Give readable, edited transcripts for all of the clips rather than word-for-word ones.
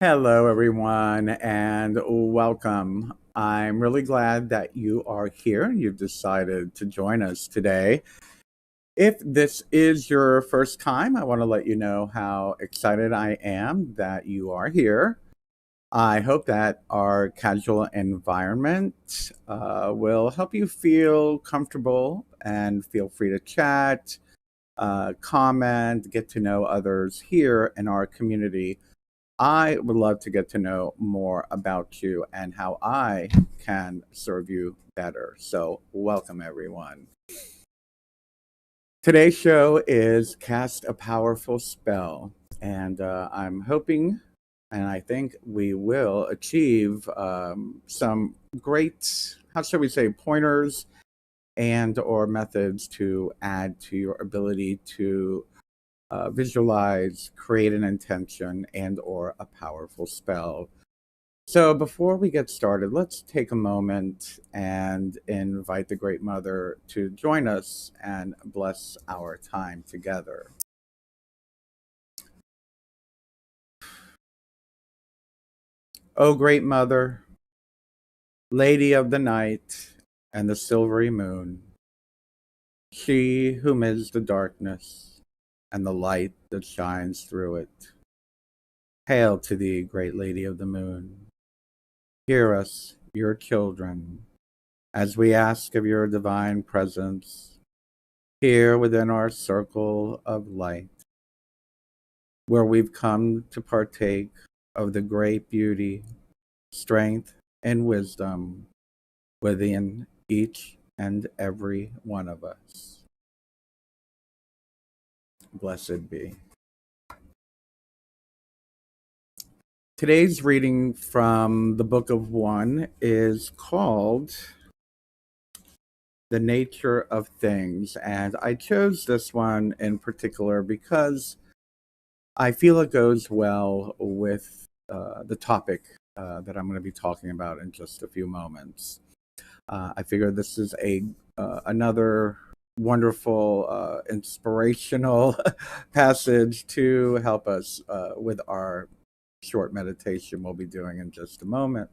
Hello, everyone, and welcome. I'm really glad that you are here and you've decided to join us today. If this is your first time, I want to let you know how excited I am that you are here. I hope that our casual environment will help you feel comfortable and feel free to chat, comment, get to know others here in our community. I would love to get to know more about you and how I can serve you better. So, welcome everyone. Today's show is Cast a Powerful Spell, and I'm hoping and I think we will achieve some great, how should we say, pointers and or methods to add to your ability to visualize, create an intention, and or a powerful spell. So before we get started, let's take a moment and invite the Great Mother to join us and bless our time together. O Great Mother, Lady of the Night and the Silvery Moon, she whom is the darkness and the light that shines through it. Hail to thee, great Lady of the Moon. Hear us, your children, as we ask of your divine presence here within our circle of light, where we've come to partake of the great beauty, strength, and wisdom within each and every one of us. Blessed be. Today's reading from the Book of One is called The Nature of Things. And I chose this one in particular because I feel it goes well with the topic that I'm going to be talking about in just a few moments. I figure this is another wonderful, inspirational passage to help us with our short meditation we'll be doing in just a moment.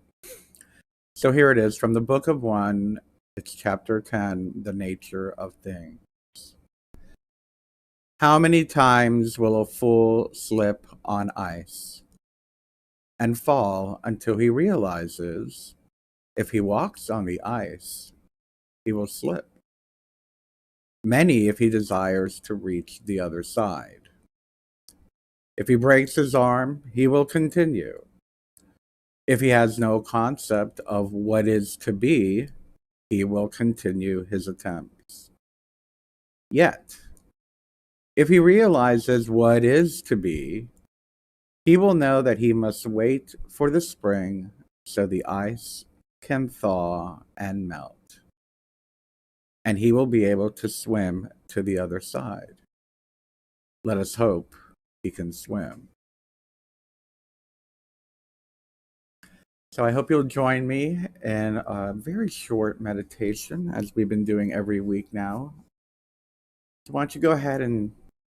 So here it is from the Book of One. It's chapter 10, The Nature of Things. How many times will a fool slip on ice and fall until he realizes if he walks on the ice, he will slip? Many if he desires to reach the other side. If he breaks his arm, he will continue. If he has no concept of what is to be, he will continue his attempts. Yet, if he realizes what is to be, he will know that he must wait for the spring so the ice can thaw and melt, and he will be able to swim to the other side. Let us hope he can swim. So I hope you'll join me in a very short meditation as we've been doing every week now. So why don't you go ahead and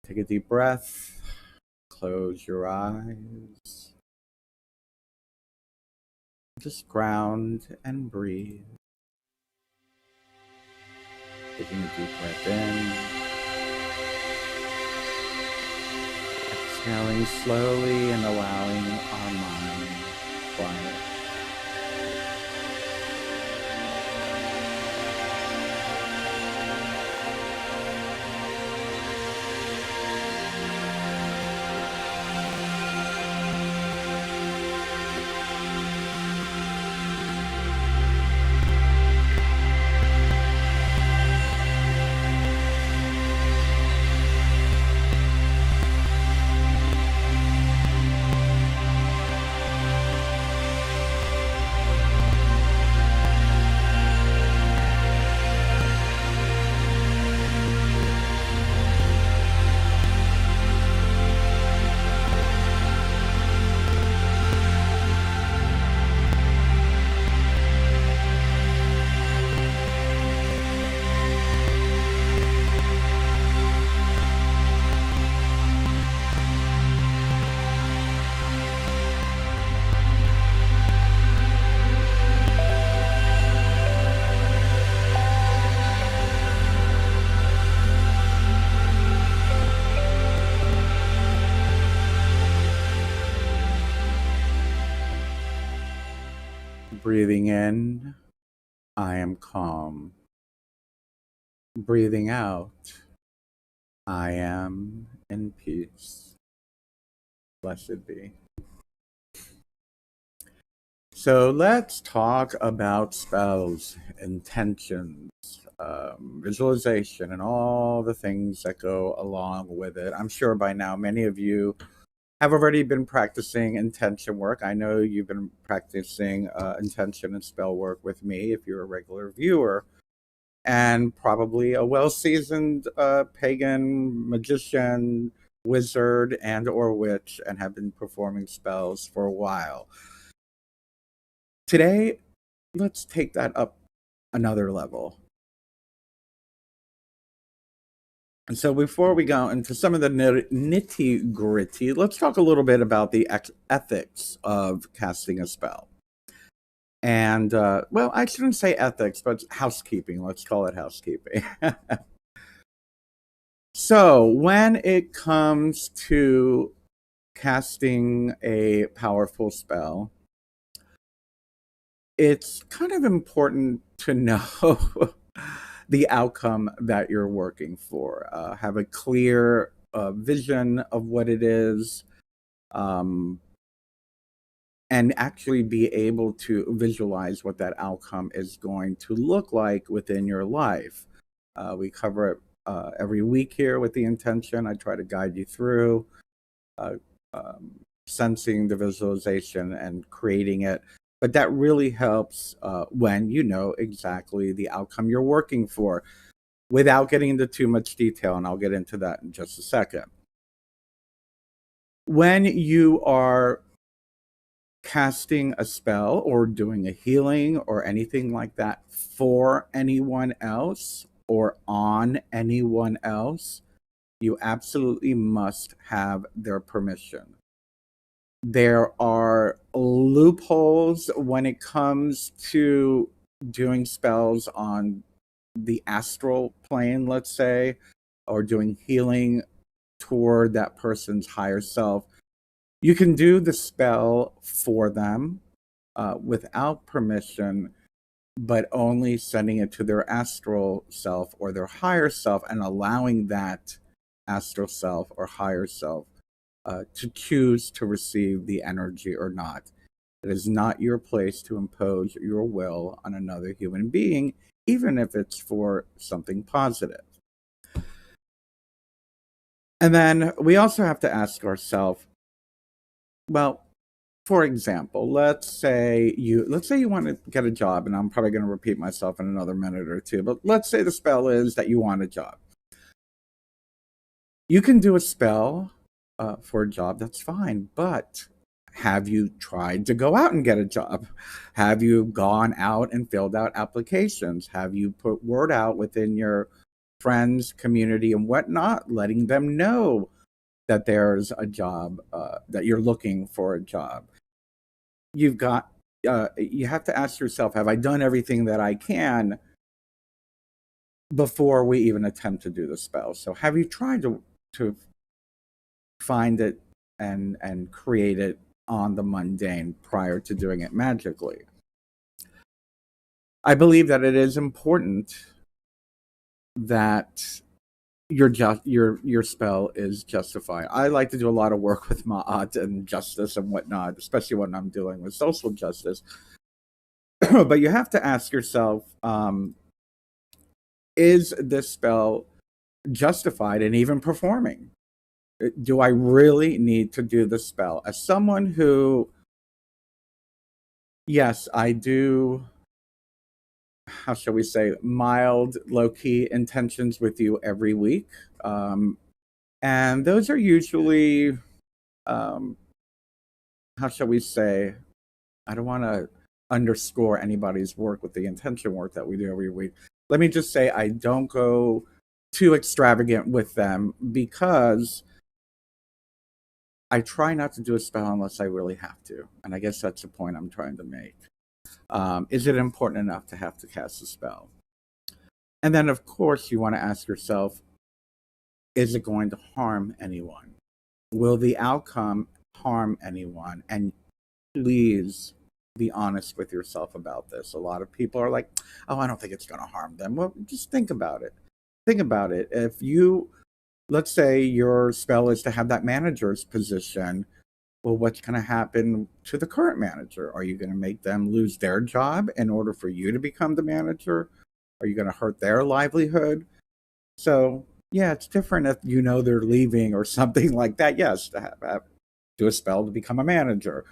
take a deep breath, close your eyes, just ground and breathe. Taking a deep breath in, exhaling slowly and allowing our mind quiet. Breathing in, I am calm. Breathing out, I am in peace. Blessed be. So let's talk about spells, intentions, visualization, and all the things that go along with it. I'm sure by now many of you have already been practicing intention work. I know you've been practicing intention and spell work with me if you're a regular viewer, and probably a well-seasoned pagan, magician, wizard, and or witch, and have been performing spells for a while. Today, let's take that up another level. And so before we go into some of the nitty gritty, let's talk a little bit about the ethics of casting a spell. And, well, I shouldn't say ethics, but housekeeping. Let's call it housekeeping. So when it comes to casting a powerful spell, it's kind of important to know the outcome that you're working for. Have a clear vision of what it is, and actually be able to visualize what that outcome is going to look like within your life. We cover it every week here with the intention. I try to guide you through uh, sensing the visualization and creating it. But that really helps when you know exactly the outcome you're working for without getting into too much detail. And I'll get into that in just a second. When you are casting a spell or doing a healing or anything like that for anyone else or on anyone else, you absolutely must have their permission. There are loopholes when it comes to doing spells on the astral plane, let's say, or doing healing toward that person's higher self. You can do the spell for them without permission, but only sending it to their astral self or their higher self and allowing that astral self or higher self to choose to receive the energy or not. It is not your place to impose your will on another human being, even if it's for something positive. And then we also have to ask ourselves, well, for example, let's say you want to get a job, and I'm probably going to repeat myself in another minute or two, but let's say the spell is that you want a job. You can do a spell for a job, that's fine, but have you tried to go out and get a job? Have you gone out and filled out applications? Have you put word out within your friends, community, and whatnot, letting them know that there's a job, that you're looking for a job? You have to ask yourself, have I done everything that I can before we even attempt to do the spell? So have you tried to find it and create it on the mundane prior to doing it magically? I believe that it is important that your spell is justified. I like to do a lot of work with Ma'at and justice and whatnot, especially when I'm dealing with social justice. But you have to ask yourself, is this spell justified in even performing? Do I really need to do the spell? As someone who, yes, I do, how shall we say, mild, low-key intentions with you every week. And those are usually, how shall we say, I don't want to underscore anybody's work with the intention work that we do every week. Let me just say I don't go too extravagant with them because I try not to do a spell unless I really have to. And I guess that's the point I'm trying to make. Is it important enough to have to cast a spell? And then, of course, you want to ask yourself, is it going to harm anyone? Will the outcome harm anyone? And please Be honest with yourself about this. A lot of people are like, oh, I don't think it's going to harm them. Well, just think about it. Think about it. If you, let's say your spell is to have that manager's position, well, what's going to happen to the current manager? Are you going to make them lose their job in order for you to become the manager? Are you going to hurt their livelihood? So, yeah, it's different if you know they're leaving or something like that. Yes, to do a spell to become a manager.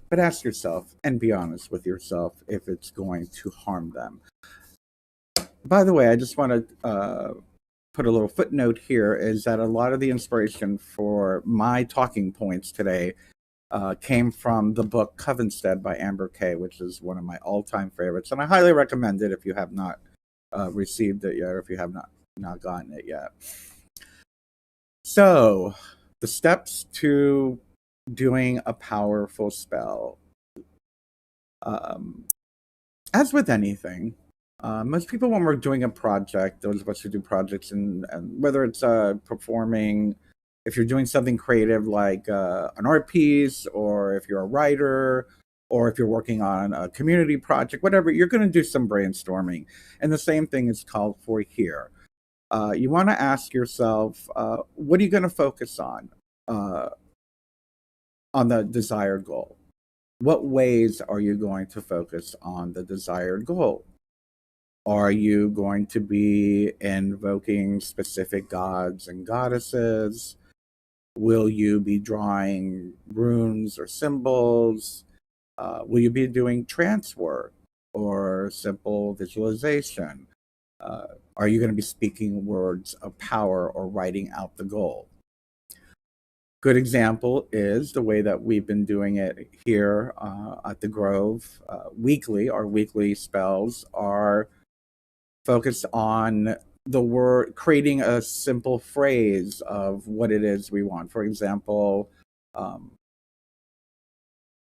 But ask yourself and be honest with yourself if it's going to harm them. By the way, I just want to put a little footnote here is that a lot of the inspiration for my talking points today came from the book Covenstead by Amber Kay, which is one of my all-time favorites. And I highly recommend it if you have not received it yet or if you have not gotten it yet. So, the steps to doing a powerful spell. As with anything, most people, when we're doing a project, those of us who do projects, and whether it's performing, if you're doing something creative like an art piece, or if you're a writer, or if you're working on a community project, whatever, you're going to do some brainstorming. And the same thing is called for here. You want to ask yourself, what are you going to focus on the desired goal? What ways are you going to focus on the desired goal? Are you going to be invoking specific gods and goddesses? Will you be drawing runes or symbols? Will you be doing trance work or simple visualization? Are you going to be speaking words of power or writing out the goal? Good example is the way that we've been doing it here at the Grove weekly. Our weekly spells are focused on the word, creating a simple phrase of what it is we want. For example, I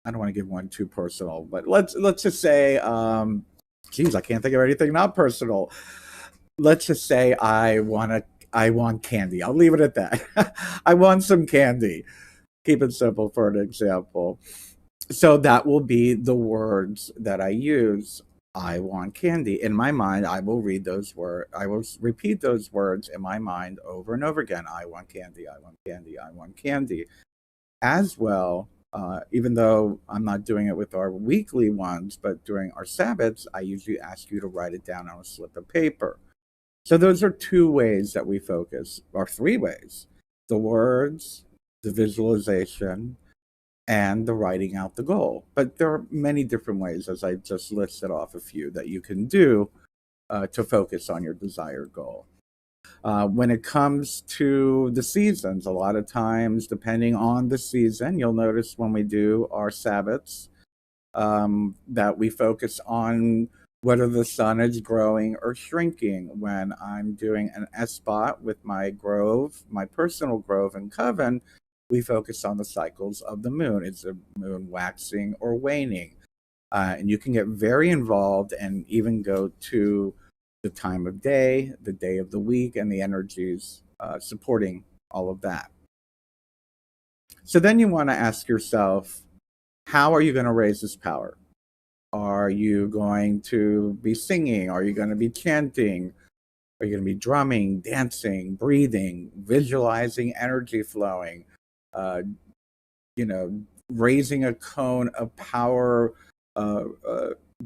don't want to give one too personal, but let's just say, geez, I can't think of anything not personal. Let's just say I want candy. I'll leave it at that. I want some candy. Keep it simple for an example. So that will be the words that I use. I want candy. In my mind, I will read those words. I will repeat those words in my mind over and over again. I want candy. I want candy. I want candy. As well, even though I'm not doing it with our weekly ones, but during our Sabbaths, I usually ask you to write it down on a slip of paper. So those are two ways that we focus, or three ways: the words, the visualization, and the writing out the goal. But there are many different ways, as I just listed off a few, that you can do to focus on your desired goal. When it comes to the seasons, a lot of times, depending on the season, you'll notice when we do our Sabbaths that we focus on whether the sun is growing or shrinking. When I'm doing an S-spot with my grove, my personal grove and coven, we focus on the cycles of the moon. Is the moon waxing or waning? And you can get very involved and even go to the time of day, the day of the week, and the energies supporting all of that. So then you want to ask yourself, how are you going to raise this power? Are you going to be singing? Are you going to be chanting? Are you going to be drumming, dancing, breathing, visualizing energy flowing? Raising a cone of power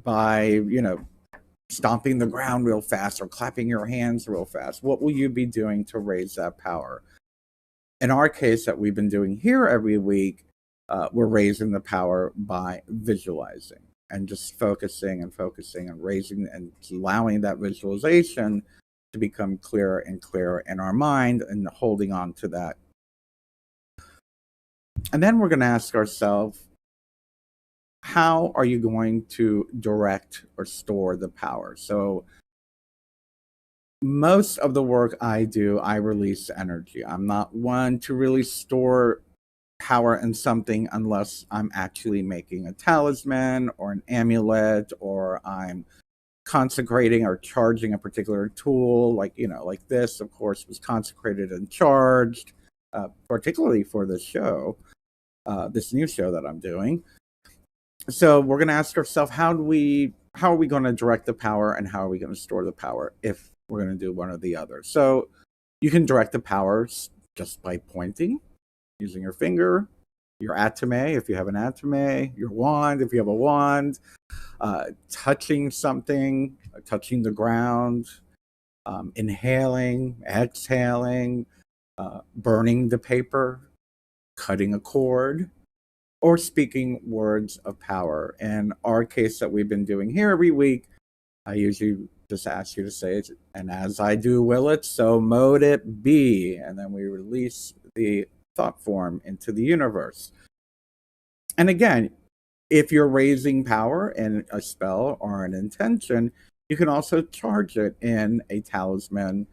by, stomping the ground real fast or clapping your hands real fast. What will you be doing to raise that power? In our case, that we've been doing here every week, we're raising the power by visualizing and just focusing and raising and allowing that visualization to become clearer and clearer in our mind and holding on to that. And then we're going to ask ourselves, how are you going to direct or store the power? So most of the work I do, I release energy. I'm not one to really store power in something unless I'm actually making a talisman or an amulet, or I'm consecrating or charging a particular tool, like this, of course, was consecrated and charged, particularly for this show, this new show that I'm doing. So we're going to ask ourselves, how are we going to direct the power, and how are we going to store the power if we're going to do one or the other? So you can direct the powers just by pointing, using your finger, your atome if you have an atome, your wand if you have a wand, touching something, touching the ground, inhaling, exhaling, burning the paper, cutting a cord, or speaking words of power. In our case that we've been doing here every week, I usually just ask you to say it, and as I do will it, so mote it be. And then we release the thought form into the universe. And again, if you're raising power in a spell or an intention, you can also charge it in a talisman,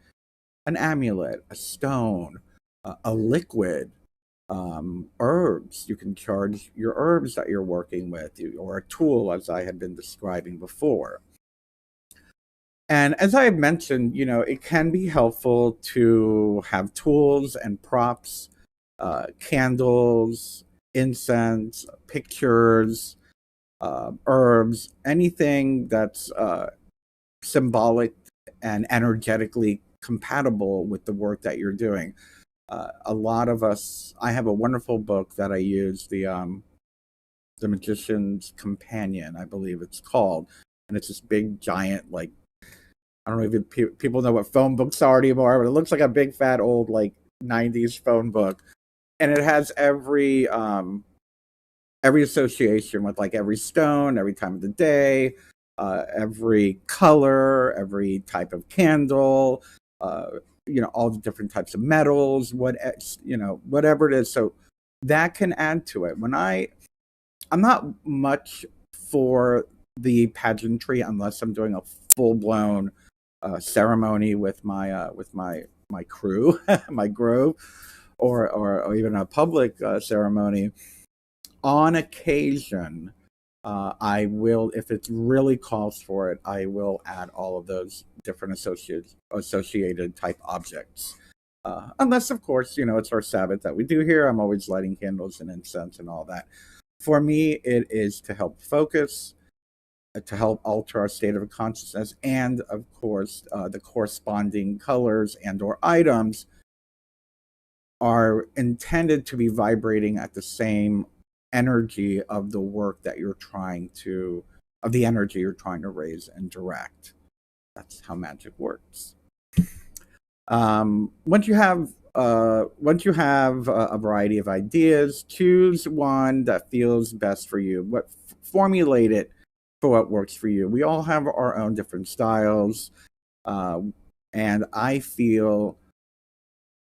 an amulet, a stone, a liquid, herbs. You can charge your herbs that you're working with, or a tool, as I had been describing before. And as I have mentioned, it can be helpful to have tools and props, candles, incense, pictures, herbs, anything that's symbolic and energetically compatible with the work that you're doing. A lot of us, I have a wonderful book that I use, the Magician's Companion, I believe it's called, and it's this big giant, like, I don't know if people know what phone books are anymore, but it looks like a big fat old, like, 90s phone book, and it has every association with, like, every stone, every time of the day, every color, every type of candle, uh, all the different types of metals, whatever it is. So that can add to it. I'm not much for the pageantry unless I'm doing a full blown ceremony with my crew, my grove, or even a public ceremony. On occasion, I will, if it really calls for it, I will add all of those different associated type objects. Unless, of course, it's our Sabbath that we do here. I'm always lighting candles and incense and all that. For me, it is to help focus, to help alter our state of consciousness, and of course, the corresponding colors and or items are intended to be vibrating at the same energy of the work that of the energy you're trying to raise and direct. That's how magic works. Once you have a variety of ideas, choose one that feels best for you. Formulate it for what works for you. We all have our own different styles, and I feel,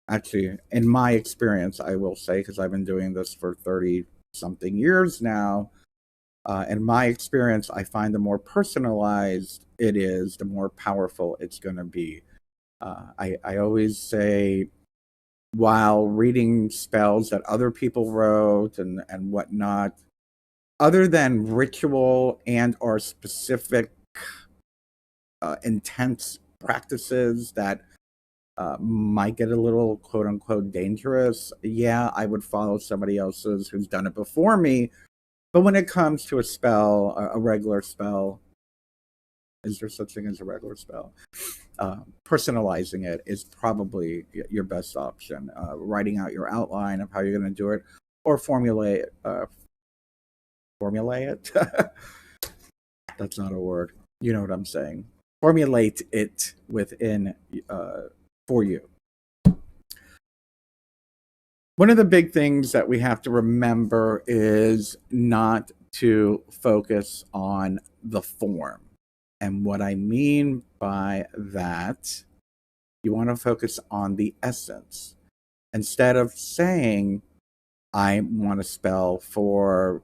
actually, in my experience, I will say, because I've been doing this for 30 something years now, in my experience, I find the more personalized it is, the more powerful it's going to be. I always say, while reading spells that other people wrote and whatnot, other than ritual and or specific intense practices that might get a little quote unquote dangerous, yeah, I would follow somebody else's who's done it before me. But when it comes to a spell, a regular spell, is there such thing as a regular spell? Personalizing it is probably your best option. Writing out your outline of how you're going to do it, or formulate. That's not a word. You know what I'm saying. Formulate it within for you. One of the big things that we have to remember is not to focus on the form. And what I mean by that, you want to focus on the essence. Instead of saying, I want to spell for,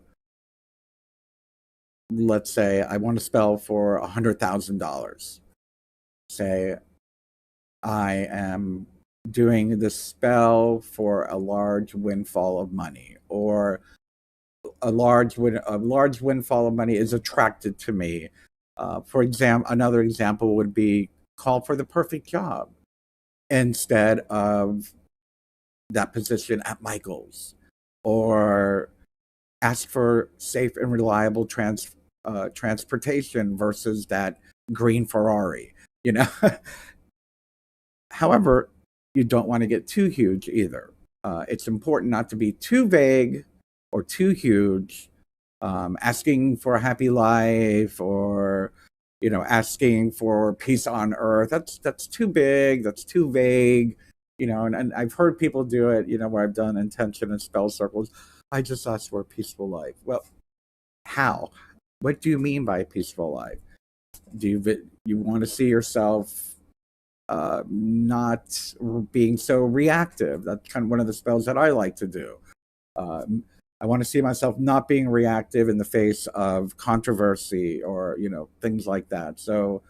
let's say, I want to spell for $100,000. Say, I am doing this spell for a large windfall of money, or a large windfall of money is attracted to me. For example, another example would be call for the perfect job instead of that position at Michael's, or Ask for safe and reliable transportation versus that green Ferrari. You know, however, you don't want to get too huge either. It's important not to be too vague or too huge. Asking for a happy life, or asking for peace on earth. That's too big. That's too vague. And I've heard people do it. Where I've done intention and spell circles. I just asked for a peaceful life. Well, how? What do you mean by a peaceful life? Do you want to see yourself not being so reactive? That's kind of one of the spells that I like to do. Um, I want to see myself not being reactive in the face of controversy, or things like that. So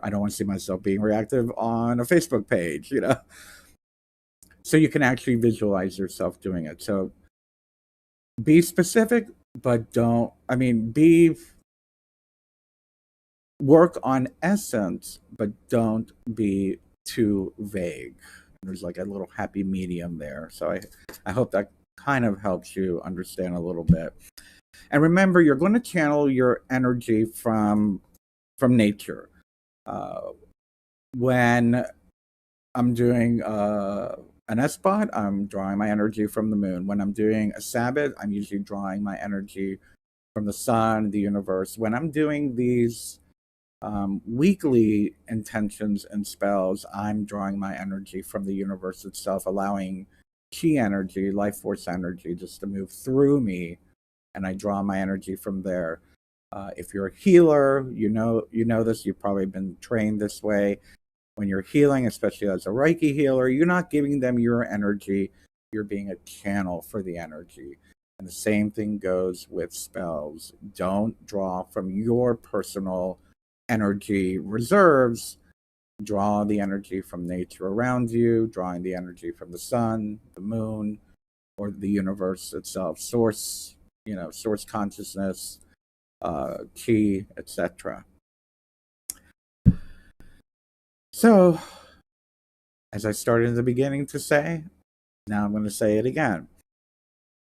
I don't want to see myself being reactive on a Facebook page. So you can actually visualize yourself doing it. So be specific, but don't. I mean, be work on essence, but don't be too vague. There's like a little happy medium there. So I hope that kind of helps you understand a little bit. And remember, you're going to channel your energy from nature. Uh, when I'm doing an S spot, I'm drawing my energy from the moon. When I'm doing a Sabbath, I'm usually drawing my energy from the sun, the universe. When I'm doing these weekly intentions and spells, I'm drawing my energy from the universe itself, allowing chi energy, life force energy, just to move through me, and I draw my energy from there. If you're a healer, you know this. You've probably been trained this way. When you're healing, especially as a Reiki healer, you're not giving them your energy. You're being a channel for the energy. And the same thing goes with spells. Don't draw from your personal energy reserves. Draw the energy from nature around you, drawing the energy from the sun, the moon, or the universe itself, source consciousness, chi, etc. So, as I started in the beginning to say, now I'm going to say it again.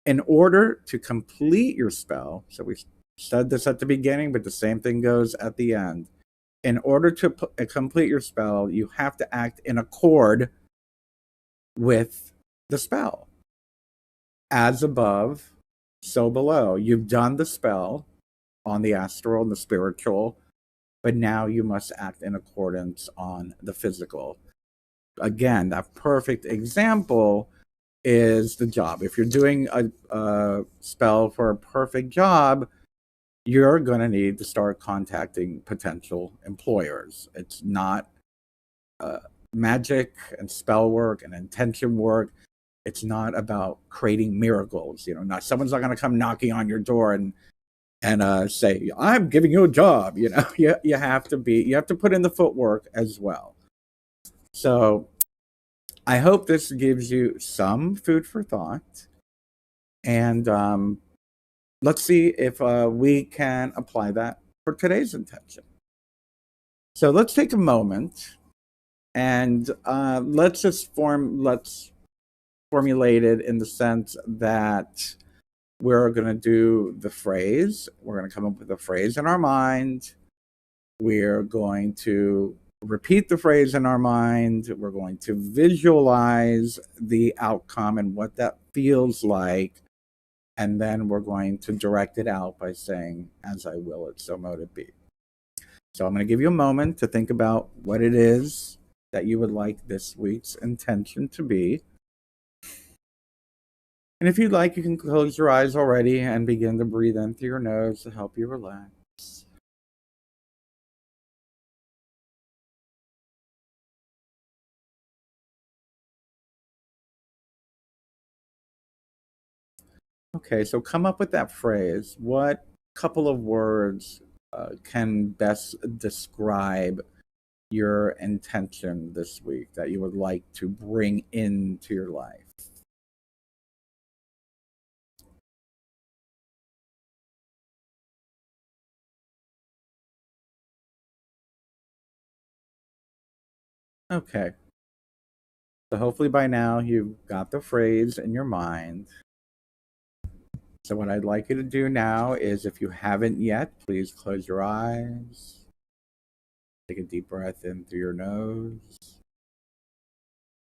In order to complete your spell, so we said this at the beginning, but the same thing goes at the end. In order to complete your spell, you have to act in accord with the spell. As above, so below. You've done the spell on the astral and the spiritual, but now you must act in accordance on the physical. Again, that perfect example is the job. If you're doing a spell for a perfect job, you're going to need to start contacting potential employers. It's not magic and spell work and intention work. It's not about creating miracles. Not someone's not going to come knocking on your door and say, "I'm giving you a job." You have to put in the footwork as well. So I hope this gives you some food for thought, and let's see if we can apply that for today's intention. So let's take a moment and let's formulate it in the sense that we're going to do the phrase. We're going to come up with a phrase in our mind. We're going to repeat the phrase in our mind. We're going to visualize the outcome and what that feels like. And then we're going to direct it out by saying, "As I will it, so mote it be." So I'm going to give you a moment to think about what it is that you would like this week's intention to be. And if you'd like, you can close your eyes already and begin to breathe in through your nose to help you relax. Okay, so come up with that phrase. What couple of words can best describe your intention this week that you would like to bring into your life? Okay, so hopefully by now you've got the phrase in your mind. So what I'd like you to do now is, if you haven't yet, please close your eyes. Take a deep breath in through your nose,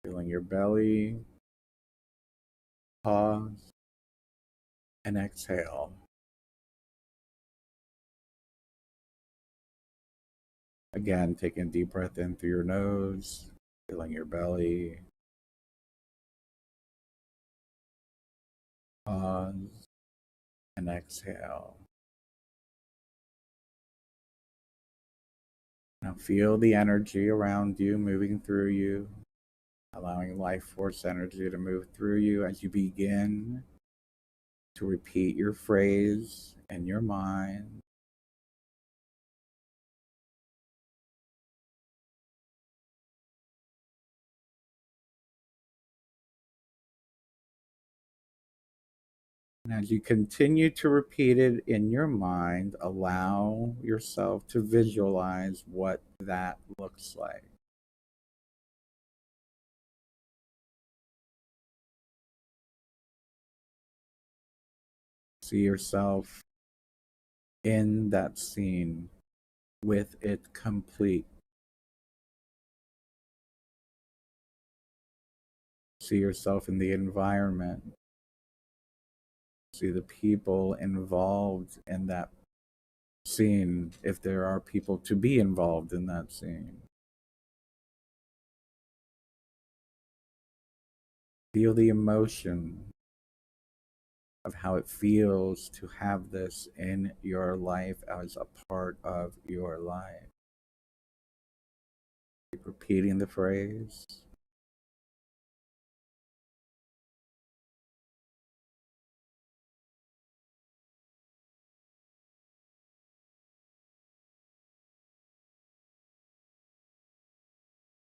feeling your belly. Pause and exhale. Again, taking a deep breath in through your nose, feeling your belly. Pause and exhale. Now feel the energy around you moving through you, allowing life force energy to move through you as you begin to repeat your phrase in your mind. And as you continue to repeat it in your mind, allow yourself to visualize what that looks like. See yourself in that scene with it complete. See yourself in the environment. See the people involved in that scene, if there are people to be involved in that scene. Feel the emotion of how it feels to have this in your life as a part of your life. Keep repeating the phrase.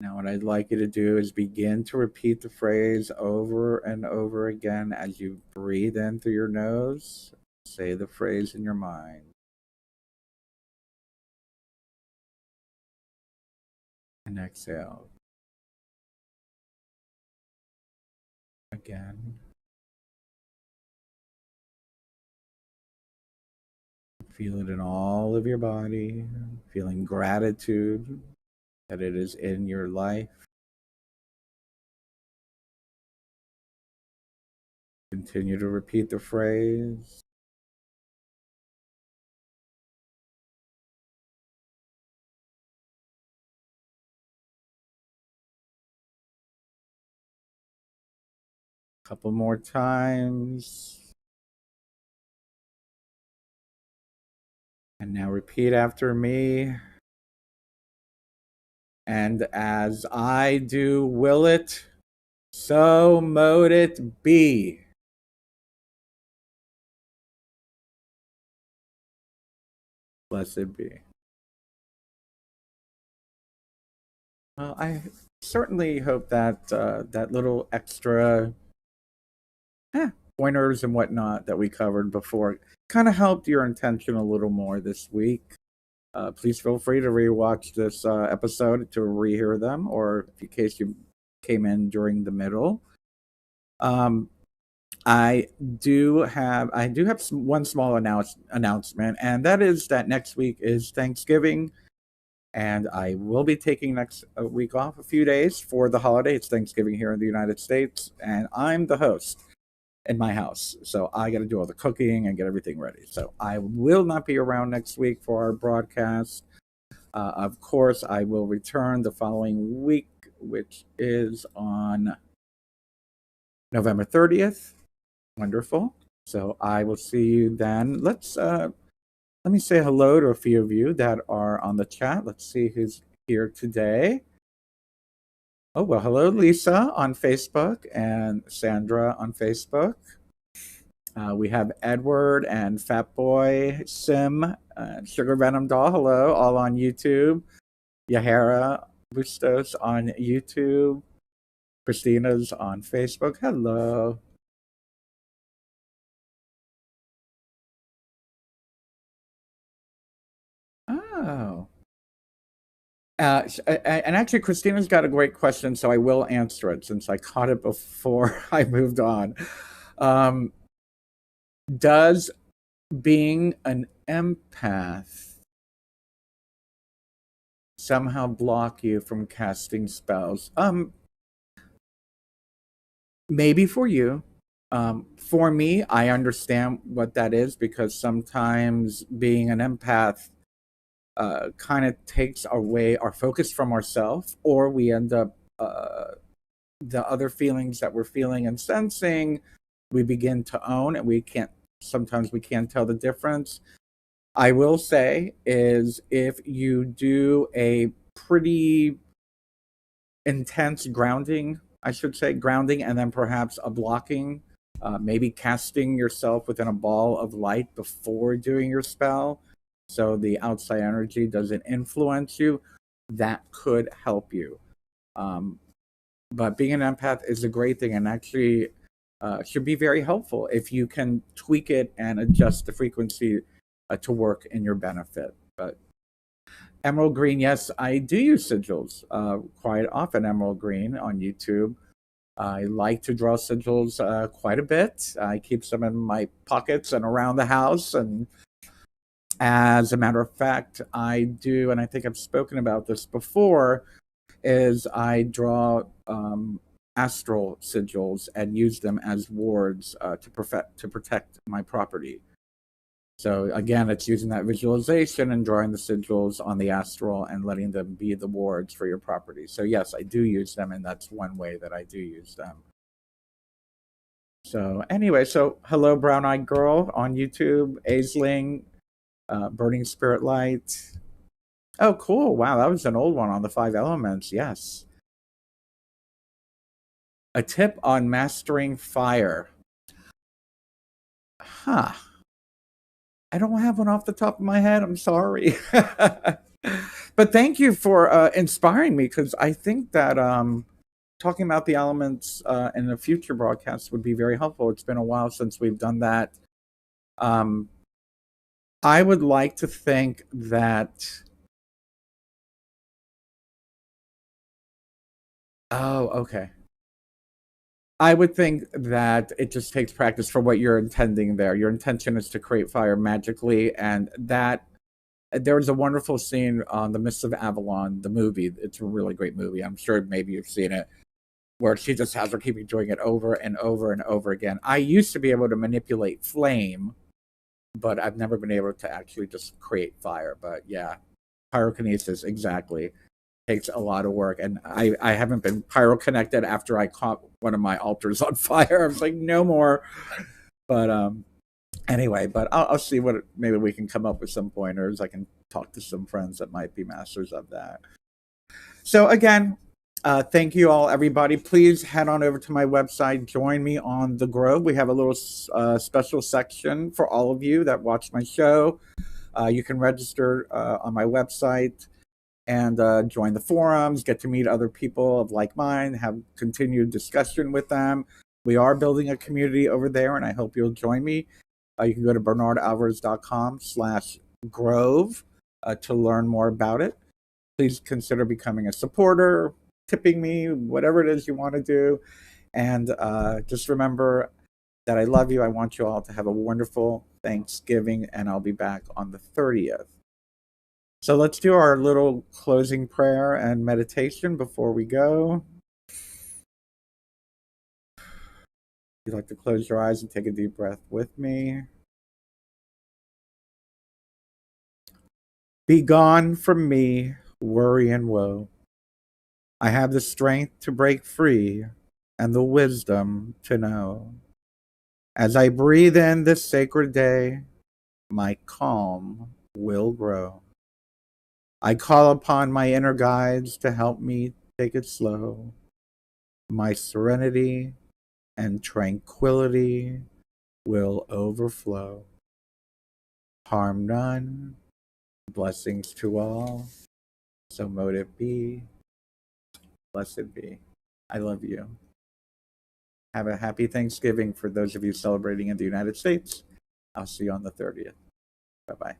Now, what I'd like you to do is begin to repeat the phrase over and over again as you breathe in through your nose. Say the phrase in your mind. And exhale. Again. Feel it in all of your body, feeling gratitude that it is in your life. Continue to repeat the phrase. A couple more times. And now repeat after me. And as I do will it, so mote it be. Blessed be. Well, I certainly hope that that little extra pointers and whatnot that we covered before kind of helped your intention a little more this week. Please feel free to rewatch this episode to rehear them, or in case you came in during the middle. Um, I do have one small announcement, and that is that next week is Thanksgiving, and I will be taking next week off a few days for the holiday. It's Thanksgiving here in the United States, and I'm the host in my house, so I got to do all the cooking and get everything ready. So I will not be around next week for our broadcast. Of course, I will return the following week, which is on November 30th. Wonderful. So I will see you then. Let me say hello to a few of you that are on the chat. Let's see who's here today. Oh, well, hello, Lisa on Facebook and Sandra on Facebook. We have Edward and Fat Boy Sim, Sugar Venom Doll, hello, all on YouTube. Yahara Bustos on YouTube. Christina's on Facebook. Hello. Oh. And actually, Christina's got a great question, so I will answer it since I caught it before I moved on. Um, Does being an empath somehow block you from casting spells? Maybe for you. For me, I understand what that is because sometimes being an empath kind of takes away our focus from ourselves, or we end up the other feelings that we're feeling and sensing, we begin to own, and we can't tell the difference. I will say is if you do a pretty intense grounding, I should say grounding, and then perhaps a blocking, maybe casting yourself within a ball of light before doing your spell, so the outside energy doesn't influence you. That could help you. Um, but being an empath is a great thing, and actually should be very helpful if you can tweak it and adjust the frequency to work in your benefit. But emerald green, yes, I do use sigils quite often. Emerald green on YouTube. I like to draw sigils quite a bit. I keep some in my pockets and around the house. And as a matter of fact, I do, and I think I've spoken about this before, is I draw astral sigils and use them as wards to protect my property. So again, it's using that visualization and drawing the sigils on the astral and letting them be the wards for your property. So yes, I do use them, and that's one way that I do use them. So anyway, so hello, Brown Eyed Girl on YouTube, Aisling, Burning Spirit Light. Oh, cool! Wow, that was an old one on the 5 elements. Yes. A tip on mastering fire. Huh. I don't have one off the top of my head. I'm sorry. But thank you for inspiring me, because I think that talking about the elements in a future broadcast would be very helpful. It's been a while since we've done that. Um, I would like to think that. Oh, okay. I would think that it just takes practice for what you're intending there. Your intention is to create fire magically, and that there was a wonderful scene on The Mists of Avalon, the movie. It's a really great movie. I'm sure maybe you've seen it, where she just has her keep doing it over and over and over again. I used to be able to manipulate flame, but I've never been able to actually just create fire. But yeah, pyrokinesis, exactly. Takes a lot of work, and I haven't been pyroconnected after I caught one of my altars on fire. I was like, no more. But anyway, but I'll see what maybe we can come up with some pointers. I can talk to some friends that might be masters of that. So again, thank you all, everybody. Please head on over to my website. Join me on the Grove. We have a little special section for all of you that watch my show. You can register on my website and join the forums, get to meet other people of like mind, have continued discussion with them. We are building a community over there, and I hope you'll join me. You can go to bernardalvarez.com/grove to learn more about it. Please consider becoming a supporter, tipping me, whatever it is you want to do. And just remember that I love you. I want you all to have a wonderful Thanksgiving, and I'll be back on the 30th. So let's do our little closing prayer and meditation before we go. If you'd like to close your eyes and take a deep breath with me. Be gone from me, worry and woe. I have the strength to break free and the wisdom to know. As I breathe in this sacred day, my calm will grow. I call upon my inner guides to help me take it slow. My serenity and tranquility will overflow. Harm none, blessings to all. So mote it be. Blessed be. I love you. Have a happy Thanksgiving for those of you celebrating in the United States. I'll see you on the 30th. Bye bye.